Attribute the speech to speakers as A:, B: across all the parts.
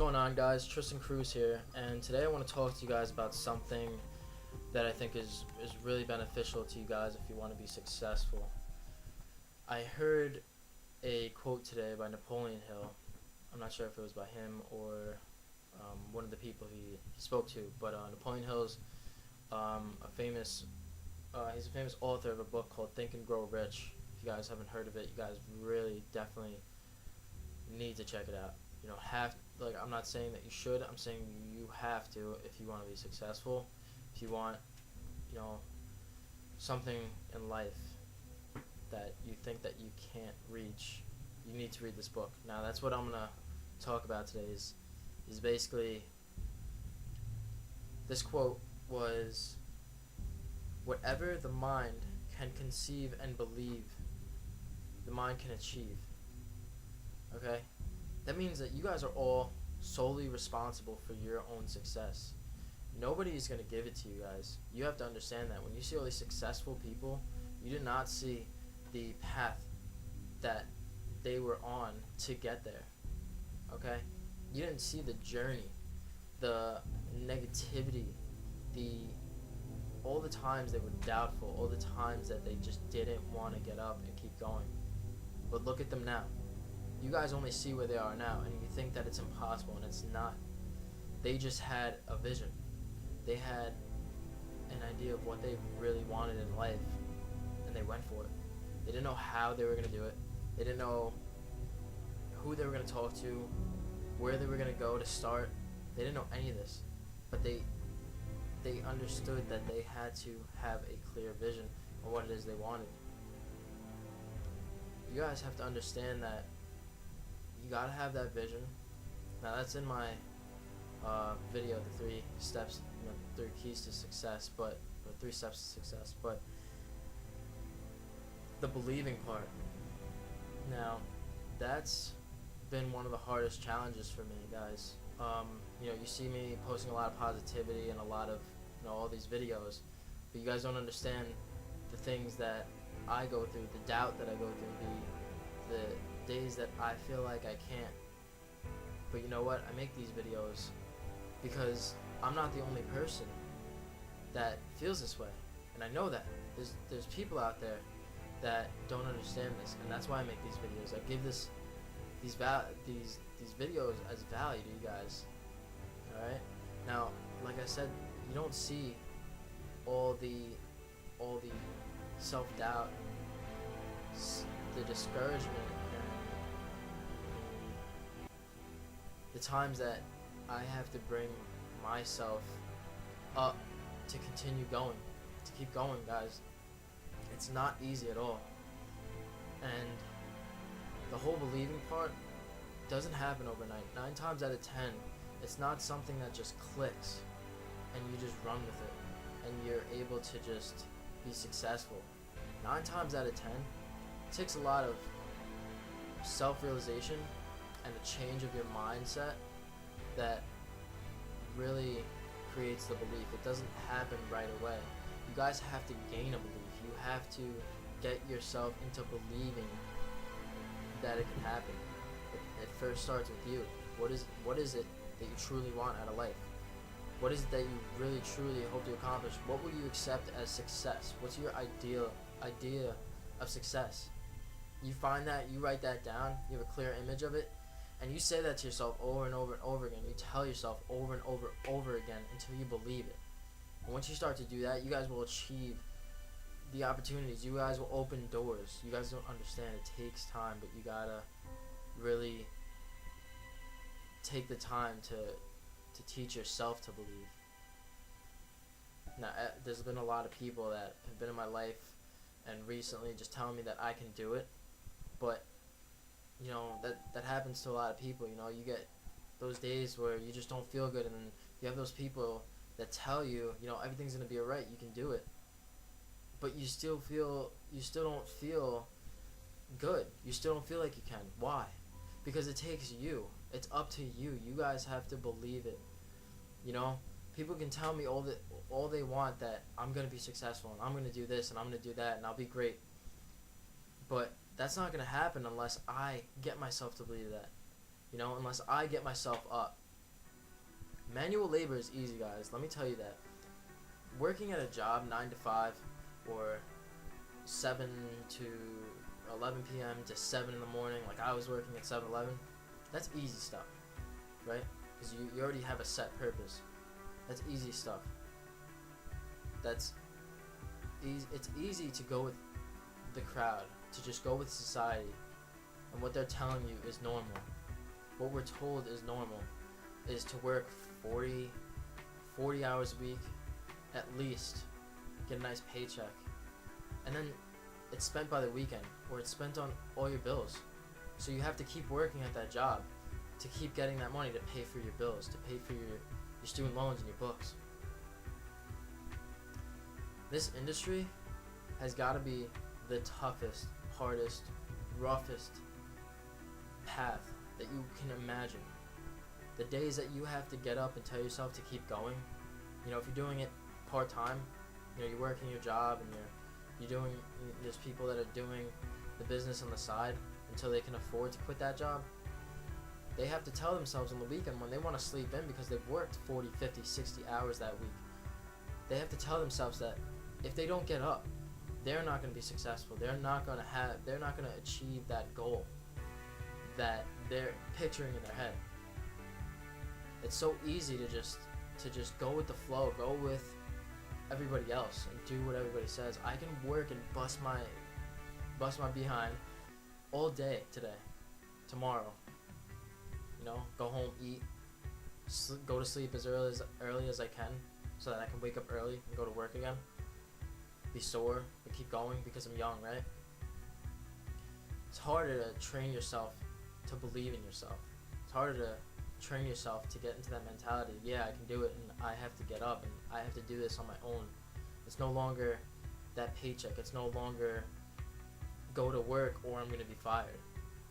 A: going on, guys? Tristan Cruz here, and today I want to talk to you guys about something that I think is really beneficial to you guys if you want to be successful. I heard a quote today by Napoleon Hill. I'm not sure if it was by him or one of the people he spoke to, but Napoleon Hill's he's a famous author of a book called Think and Grow Rich. If you guys haven't heard of it, you guys really definitely need to check it out. I'm not saying that you should. I'm saying you have to if you want to be successful. If you want, something in life that you think that you can't reach, you need to read this book. Now that's what I'm gonna talk about today. Is basically this quote was, "Whatever the mind can conceive and believe, the mind can achieve." Okay? That means that you guys are all solely responsible for your own success. Nobody is going to give it to you guys. You have to understand that. When you see all these successful people, you did not see the path that they were on to get there. Okay? You didn't see the journey, the negativity, all the times they were doubtful, all the times that they just didn't want to get up and keep going. But look at them now. You guys only see where they are now, and you think that it's impossible, and it's not. They just had a vision. They had an idea of what they really wanted in life, and they went for it. They didn't know how they were going to do it. They didn't know who they were going to talk to, where they were going to go to start. They didn't know any of this, but they understood that they had to have a clear vision of what it is they wanted. You guys have to understand that you gotta have that vision. Now that's in my video, the 3 steps, 3 keys to success, or 3 steps to success. But the believing part, now that's been one of the hardest challenges for me, guys. You see me posting a lot of positivity and a lot of all these videos, but you guys don't understand the things that I go through, the doubt that I go through, the days that I feel like I can't. But you know what? I make these videos because I'm not the only person that feels this way, and I know that there's people out there that don't understand this, and that's why I make these videos. I give these videos as value to you guys. All right. Now, like I said, you don't see all the self-doubt, the discouragement, the times that I have to bring myself up to continue going, to keep going, guys. It's not easy at all. And the whole believing part doesn't happen overnight. 9 times out of 10, it's not something that just clicks and you just run with it and you're able to just be successful. 9 times out of 10, it takes a lot of self-realization and a change of your mindset that really creates the belief. It doesn't happen right away. You guys have to gain a belief. You have to get yourself into believing that it can happen. It first starts with you. What is it that you truly want out of life? What is it that you really truly hope to accomplish? What will you accept as success? What's your idea of success? You find that, you write that down, you have a clear image of it, and you say that to yourself over and over and over again. You tell yourself over and over again until you believe it. And once you start to do that, you guys will achieve the opportunities. You guys will open doors. You guys don't understand. It takes time, but you gotta really take the time to teach yourself to believe. Now, there's been a lot of people that have been in my life and recently just telling me that I can do it, but that happens to a lot of people. You get those days where you just don't feel good, and then you have those people that tell you, everything's gonna be alright, you can do it, but you still don't feel good. You still don't feel like you can. Why? Because it takes you. It's up to you. You guys have to believe it. People can tell me all they want, that I'm gonna be successful and I'm gonna do this and I'm gonna do that and I'll be great. But that's not gonna happen unless I get myself to believe that. Unless I get myself up Manual labor is easy, guys. Let me tell you that. Working at a job 9 to 5 or 7 to 11 p.m. to 7 in the morning, like I was working at 7-Eleven, that's easy stuff, right? Because you already have a set purpose. That's easy stuff. That's easy. It's easy to go with the crowd, to just go with society, and what they're telling you is normal. What we're told is normal is to work 40 hours a week at least, get a nice paycheck, and then it's spent by the weekend, or it's spent on all your bills. So you have to keep working at that job to keep getting that money to pay for your bills, to pay for your student loans and your books. This industry has got to be the toughest, hardest, roughest path that you can imagine. The days that you have to get up and tell yourself to keep going, you know, if you're doing it part-time, you know, you're working your job and you're doing, there's people that are doing the business on the side until they can afford to quit that job. They have to tell themselves on the weekend when they want to sleep in because they've worked 40, 50, 60 hours that week. They have to tell themselves that if they don't get up, they're not going to be successful. They're not going to achieve that goal that they're picturing in their head. It's so easy to just go with the flow, go with everybody else and do what everybody says. I can work and bust my behind all day today, tomorrow. You know, go home, eat, go to sleep as early as I can so that I can wake up early and go to work again. Be sore, but keep going because I'm young, right? It's harder to train yourself to believe in yourself. It's harder to train yourself to get into that mentality. Yeah, I can do it, and I have to get up, and I have to do this on my own. It's no longer that paycheck. It's no longer go to work or I'm going to be fired.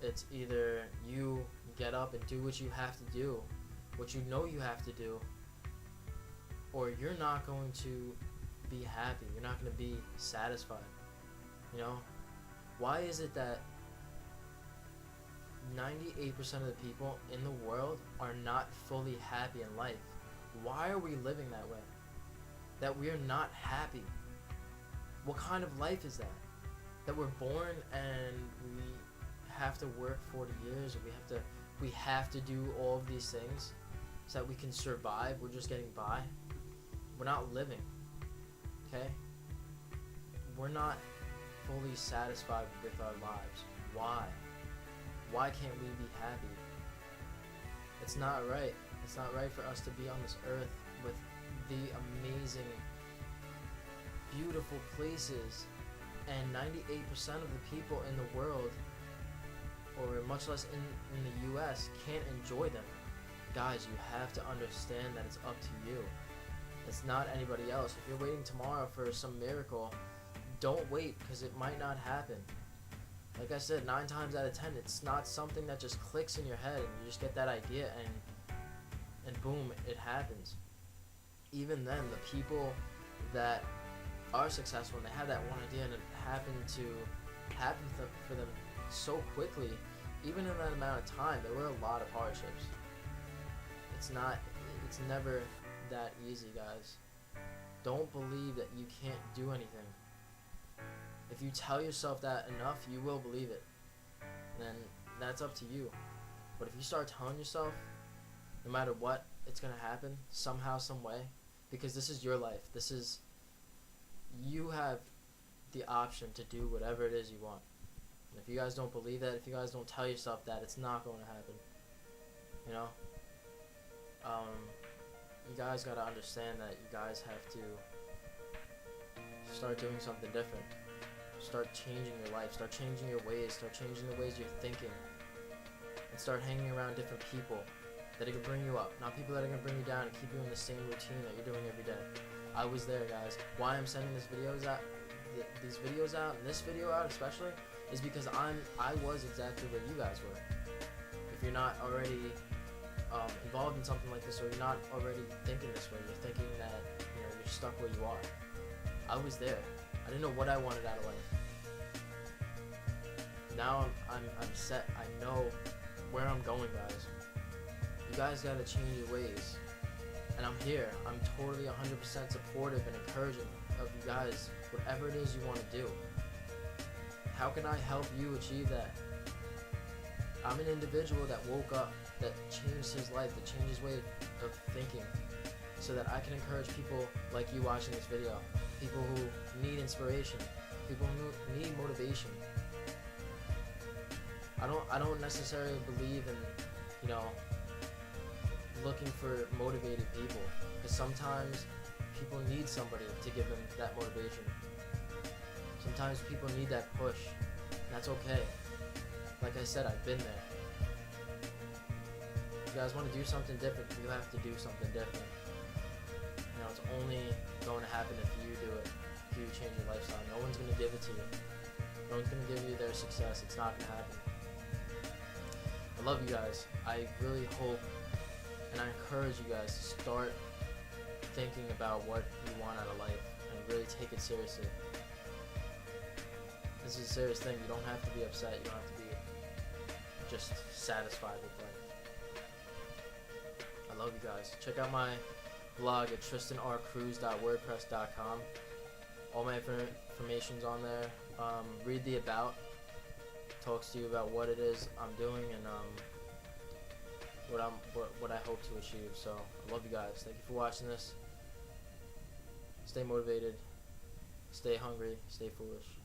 A: It's either you get up and do what you have to do, what you know you have to do, or you're not going to be happy. You're not going to be satisfied. You know? Why is it that 98% of the people in the world are not fully happy in life? Why are we living that way? That we are not happy? What kind of life is that? That we're born and we have to work 40 years, or we have to do all of these things so that we can survive. We're just getting by. We're not living. Okay? We're not fully satisfied with our lives. Why? Why can't we be happy? It's not right. It's not right for us to be on this earth with the amazing, beautiful places, and 98% of the people in the world, or much less in the US, can't enjoy them. Guys, you have to understand that it's up to you. It's not anybody else. If you're waiting tomorrow for some miracle, don't wait, because it might not happen. Like I said, 9 times out of 10, it's not something that just clicks in your head and you just get that idea and boom, it happens. Even then, the people that are successful and they have that one idea and it happen for them so quickly, even in that amount of time, there were a lot of hardships. It's never that easy, guys. Don't believe that you can't do anything. If you tell yourself that enough, you will believe it. Then that's up to you. But if you start telling yourself, no matter what, it's going to happen somehow, some way, because this is your life. You have the option to do whatever it is you want. And if you guys don't believe that, if you guys don't tell yourself that, it's not going to happen. You know? You guys got to understand that you guys have to start doing something different. Start changing your life. Start changing your ways. Start changing the ways you're thinking. And start hanging around different people that are going to bring you up. Not people that are going to bring you down and keep you in the same routine that you're doing every day. I was there, guys. Why I'm sending these videos out, and this video out especially, is because I was exactly where you guys were. If you're not already involved in something like this, or you're not already thinking this way, you're thinking that you're stuck where you are. I was there. I didn't know what I wanted out of life. Now I'm set. I know where I'm going, guys. You guys gotta change your ways. And I'm here. I'm totally 100% supportive and encouraging of you guys, whatever it is you want to do. How can I help you achieve that? I'm an individual that woke up, that changed his life, that changed his way of thinking, so that I can encourage people like you watching this video, people who need inspiration, people who need motivation. I don't necessarily believe in, looking for motivated people, because sometimes people need somebody to give them that motivation. Sometimes people need that push, and that's okay. Like I said, I've been there. If you guys want to do something different, you have to do something different. It's only going to happen if you do it, if you change your lifestyle. No one's going to give it to you. No one's going to give you their success. It's not going to happen. I love you guys. I really hope and I encourage you guys to start thinking about what you want out of life and really take it seriously. This is a serious thing. You don't have to be upset. You don't have to be just satisfied with life. I love you guys. Check out my blog at tristanrcruz.wordpress.com. All my information's on there. Read the about. Talks to you about what it is I'm doing and what I hope to achieve. So I love you guys. Thank you for watching this. Stay motivated. Stay hungry. Stay foolish.